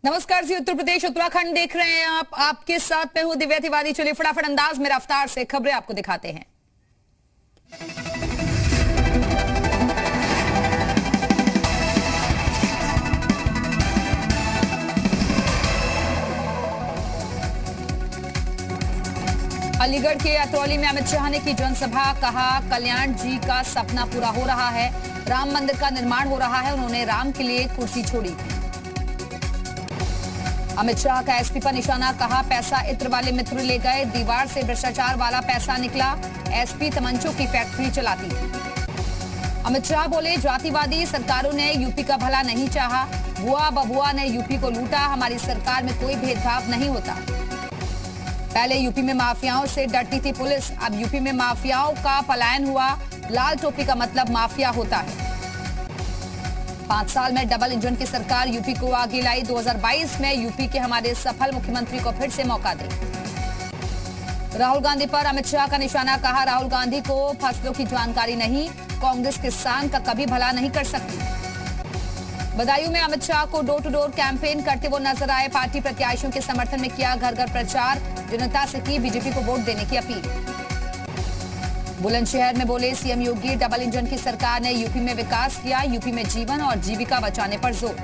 नमस्कार जी, उत्तर प्रदेश उत्तराखंड देख रहे हैं आप। आपके साथ मैं हूं दिव्या तिवारी। चलिए फटाफट अंदाज में रफ्तार से खबरें आपको दिखाते हैं। अलीगढ़ के अतरौली में अमित शाह ने की जनसभा। कहा, कल्याण जी का सपना पूरा हो रहा है, राम मंदिर का निर्माण हो रहा है। उन्होंने राम के लिए कुर्सी छोड़ी। अमित शाह का एसपी पर निशाना। कहा, पैसा इत्र वाले मित्र ले गए, दीवार से भ्रष्टाचार वाला पैसा निकला। एसपी तमंचों की फैक्ट्री चलाती थी। अमित शाह बोले, जातिवादी सरकारों ने यूपी का भला नहीं चाहा, बुआ बबुआ ने यूपी को लूटा। हमारी सरकार में कोई भेदभाव नहीं होता। पहले यूपी में माफियाओं से डरती थी पुलिस, अब यूपी में माफियाओं का पलायन हुआ। लाल टोपी का मतलब माफिया होता है। 5 साल में डबल इंजन की सरकार यूपी को आगे लाई। 2022 में यूपी के हमारे सफल मुख्यमंत्री को फिर से मौका दे। राहुल गांधी पर अमित शाह का निशाना। कहा, राहुल गांधी को फसलों की जानकारी नहीं, कांग्रेस किसान का कभी भला नहीं कर सकती। बदायूं में अमित शाह को डोर टू डोर कैंपेन करते हुए नजर आए। पार्टी प्रत्याशियों के समर्थन में किया घर घर प्रचार। जनता से की बीजेपी को वोट देने की अपील। बुलंदशहर में बोले सीएम योगी, डबल इंजन की सरकार ने यूपी में विकास किया, यूपी में जीवन और जीविका बचाने पर जोर।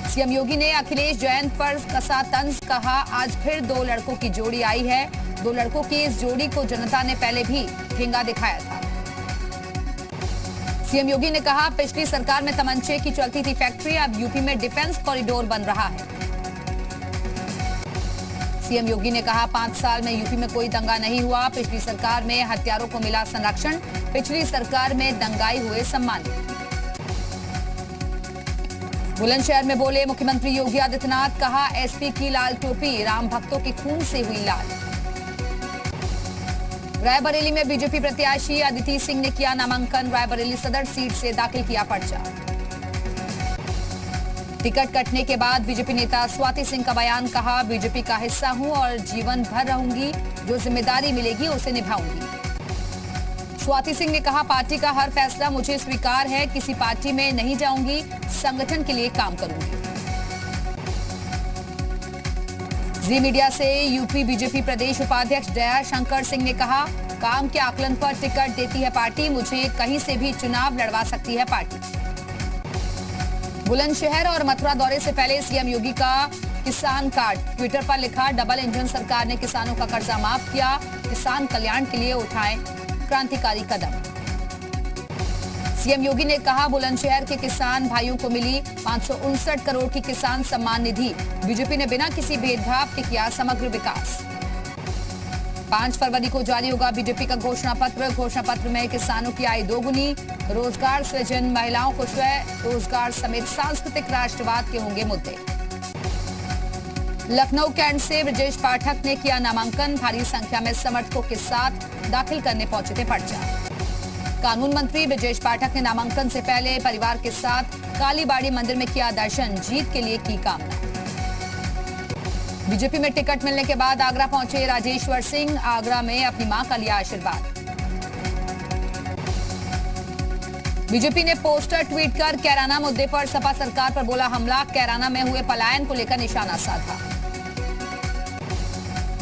सीएम योगी ने अखिलेश जैन पर कसा तंज। कहा, आज फिर 2 लड़कों की जोड़ी आई है। 2 लड़कों की इस जोड़ी को जनता ने पहले भी ठेंगा दिखाया था। सीएम योगी ने कहा, पिछली सरकार में तमंचे की चलती थी फैक्ट्री, अब यूपी में डिफेंस कॉरिडोर बन रहा है। सीएम योगी ने कहा, 5 साल में यूपी में कोई दंगा नहीं हुआ। पिछली सरकार में हत्यारों को मिला संरक्षण, पिछली सरकार में दंगाई हुए सम्मानित। बुलंदशहर में बोले मुख्यमंत्री योगी आदित्यनाथ। कहा, एसपी की लाल टोपी राम भक्तों के खून से हुई लाल। रायबरेली में बीजेपी प्रत्याशी अदिति सिंह ने किया नामांकन। रायबरेली सदर सीट से दाखिल किया पर्चा। टिकट कटने के बाद बीजेपी नेता स्वाति सिंह का बयान। कहा, बीजेपी का हिस्सा हूं और जीवन भर रहूंगी, जो जिम्मेदारी मिलेगी उसे निभाऊंगी। स्वाति सिंह ने कहा, पार्टी का हर फैसला मुझे स्वीकार है, किसी पार्टी में नहीं जाऊंगी, संगठन के लिए काम करूंगी। जी मीडिया से यूपी बीजेपी प्रदेश उपाध्यक्ष दया शंकर सिंह ने कहा, काम के आकलन पर टिकट देती है पार्टी, मुझे कहीं से भी चुनाव लड़वा सकती है पार्टी। बुलंदशहर और मथुरा दौरे से पहले सीएम योगी का किसान कार्ड। ट्विटर पर लिखा, डबल इंजन सरकार ने किसानों का कर्जा माफ किया, किसान कल्याण के लिए उठाएं क्रांतिकारी कदम। सीएम योगी ने कहा, बुलंदशहर के किसान भाइयों को मिली 559 करोड़ की किसान सम्मान निधि। बीजेपी ने बिना किसी भेदभाव के किया समग्र विकास। 5 फरवरी को जारी होगा बीजेपी का घोषणा पत्र। घोषणा पत्र में किसानों की आय दोगुनी, रोजगार सृजन, महिलाओं को स्वयं रोजगार समेत सांस्कृतिक राष्ट्रवाद के होंगे मुद्दे। लखनऊ कैंट से ब्रजेश पाठक ने किया नामांकन। भारी संख्या में समर्थकों के साथ दाखिल करने पहुंचे थे पर्चा। कानून मंत्री ब्रजेश पाठक ने नामांकन से पहले परिवार के साथ कालीबाड़ी मंदिर में किया दर्शन, जीत के लिए की कामना। बीजेपी में टिकट मिलने के बाद आगरा पहुंचे राजेश्वर सिंह। आगरा में अपनी मां का लिया आशीर्वाद। बीजेपी ने पोस्टर ट्वीट कर कैराना मुद्दे पर सपा सरकार पर बोला हमला। कैराना में हुए पलायन को लेकर निशाना साधा।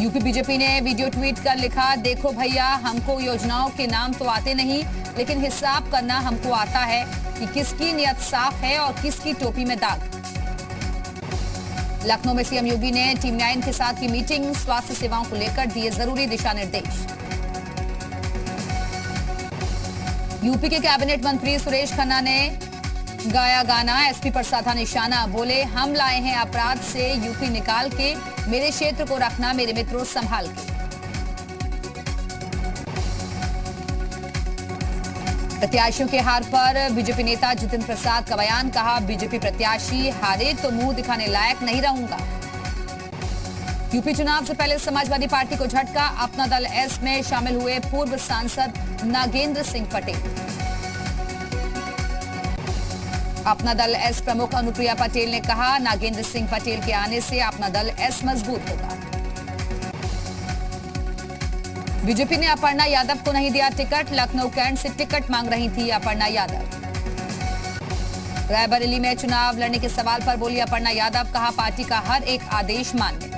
यूपी बीजेपी ने वीडियो ट्वीट कर लिखा, देखो भैया, हमको योजनाओं के नाम तो आते नहीं, लेकिन हिसाब करना हमको आता है कि किसकी नियत साफ है और किसकी टोपी में दाग। लखनऊ में सीएम योगी ने टीम 9 के साथ की मीटिंग। स्वास्थ्य सेवाओं को लेकर दिए जरूरी दिशा निर्देश। यूपी के कैबिनेट मंत्री सुरेश खन्ना ने गाया गाना। एसपी पर साधा निशाना। बोले, हम लाए हैं अपराध से यूपी निकाल के, मेरे क्षेत्र को रखना मेरे मित्रों संभाल के। प्रत्याशियों के हार पर बीजेपी नेता जितेंद्र प्रसाद का बयान। कहा, बीजेपी प्रत्याशी हारे तो मुंह दिखाने लायक नहीं रहूंगा। यूपी चुनाव से पहले समाजवादी पार्टी को झटका। अपना दल एस में शामिल हुए पूर्व सांसद नागेंद्र सिंह पटेल। अपना दल एस प्रमुख अनुप्रिया पटेल ने कहा, नागेंद्र सिंह पटेल के आने से अपना दल एस मजबूत होगा। बीजेपी ने अपर्णा यादव को नहीं दिया टिकट। लखनऊ कैंट से टिकट मांग रही थी अपर्णा यादव। रायबरेली में चुनाव लड़ने के सवाल पर बोली अपर्णा यादव, कहा पार्टी का हर एक आदेश मान्य।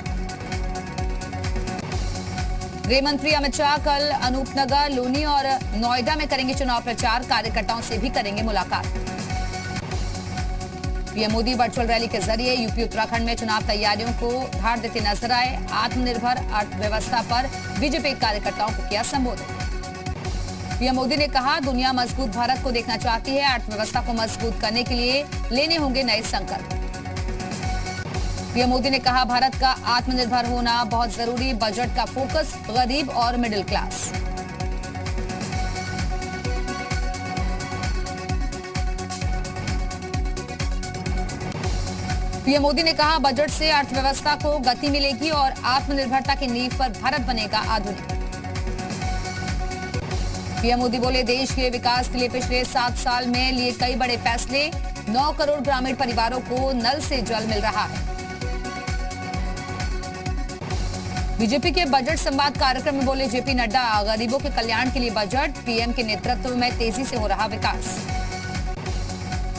गृह मंत्री अमित शाह कल अनूपनगर, लूनी और नोएडा में करेंगे चुनाव प्रचार, कार्यकर्ताओं से भी करेंगे मुलाकात। पीएम मोदी वर्चुअल रैली के जरिए यूपी उत्तराखंड में चुनाव तैयारियों को धार देते नजर आए। आत्मनिर्भर अर्थव्यवस्था पर बीजेपी कार्यकर्ताओं को किया संबोधन। पीएम मोदी ने कहा, दुनिया मजबूत भारत को देखना चाहती है, अर्थव्यवस्था को मजबूत करने के लिए लेने होंगे नए संकल्प। पीएम मोदी ने कहा, भारत का आत्मनिर्भर होना बहुत जरूरी, बजट का फोकस गरीब और मिडिल क्लास। पीएम मोदी ने कहा, बजट से अर्थव्यवस्था को गति मिलेगी और आत्मनिर्भरता की नींव पर भारत बनेगा आधुनिक। पीएम मोदी बोले, देश के विकास के लिए पिछले 7 साल में लिए कई बड़े फैसले, 9 करोड़ ग्रामीण परिवारों को नल से जल मिल रहा है। बीजेपी के बजट संवाद कार्यक्रम में बोले जेपी नड्डा, गरीबों के कल्याण के लिए बजट, पीएम के नेतृत्व में तेजी से हो रहा विकास।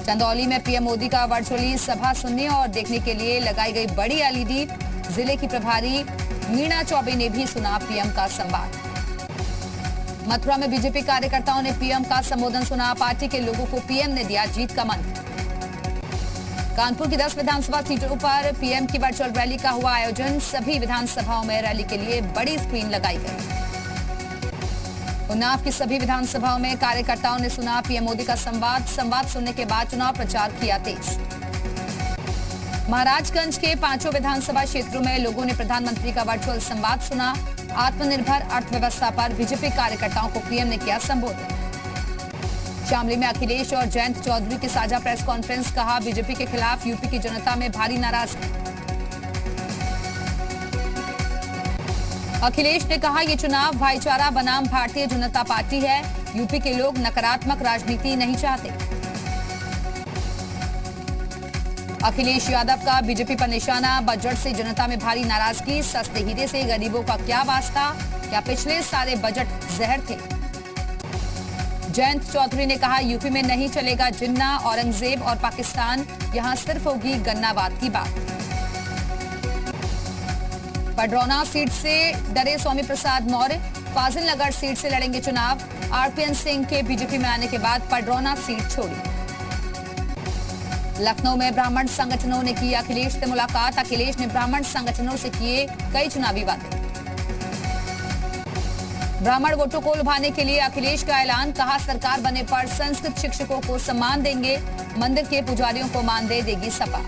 चंदौली में पीएम मोदी का वर्चुअली सभा सुनने और देखने के लिए लगाई गई बड़ी एलईडी। जिले की प्रभारी मीना चौबे ने भी सुना पीएम का संवाद। मथुरा में बीजेपी कार्यकर्ताओं ने पीएम का संबोधन सुना। पार्टी के लोगों को पीएम ने दिया जीत का मंत्र। कानपुर की 10 विधानसभा सीटों पर पीएम की वर्चुअल रैली का हुआ आयोजन। सभी विधानसभाओं में रैली के लिए बड़ी स्क्रीन लगाई गई। उन्नाव की सभी विधानसभाओं में कार्यकर्ताओं ने सुना पीएम मोदी का संवाद सुनने के बाद चुनाव प्रचार किया तेज। महाराजगंज के 5 विधानसभा क्षेत्रों में लोगों ने प्रधानमंत्री का वर्चुअल संवाद सुना। आत्मनिर्भर अर्थव्यवस्था पर बीजेपी कार्यकर्ताओं को पीएम ने किया संबोधन। शामली में अखिलेश और जयंत चौधरी की साझा प्रेस कॉन्फ्रेंस, कहा बीजेपी के खिलाफ यूपी की जनता में भारी नाराजगी। अखिलेश ने कहा, ये चुनाव भाईचारा बनाम भारतीय जनता पार्टी है। यूपी के लोग नकारात्मक राजनीति नहीं चाहते। अखिलेश यादव का बीजेपी पर निशाना, बजट से जनता में भारी नाराजगी। सस्ते हीरे से गरीबों का क्या वास्ता, क्या पिछले सारे बजट जहर थे। जयंत चौधरी ने कहा, यूपी में नहीं चलेगा जिन्ना, औरंगजेब और पाकिस्तान, यहां सिर्फ होगी गन्नाबाद की बात। पडरौना सीट से डरे स्वामी प्रसाद मौर्य, फाजिल नगर सीट से लड़ेंगे चुनाव। आरपीएन सिंह के बीजेपी में आने के बाद पडरौना सीट छोड़ी। लखनऊ में ब्राह्मण संगठनों ने की अखिलेश से मुलाकात। अखिलेश ने ब्राह्मण संगठनों से किए कई चुनावी वादे। ब्राह्मण वोटों को लुभाने के लिए अखिलेश का ऐलान, कहा सरकार बने पर संस्कृत शिक्षकों को सम्मान देंगे, मंदिर के पुजारियों को मानदेय देगी सपा।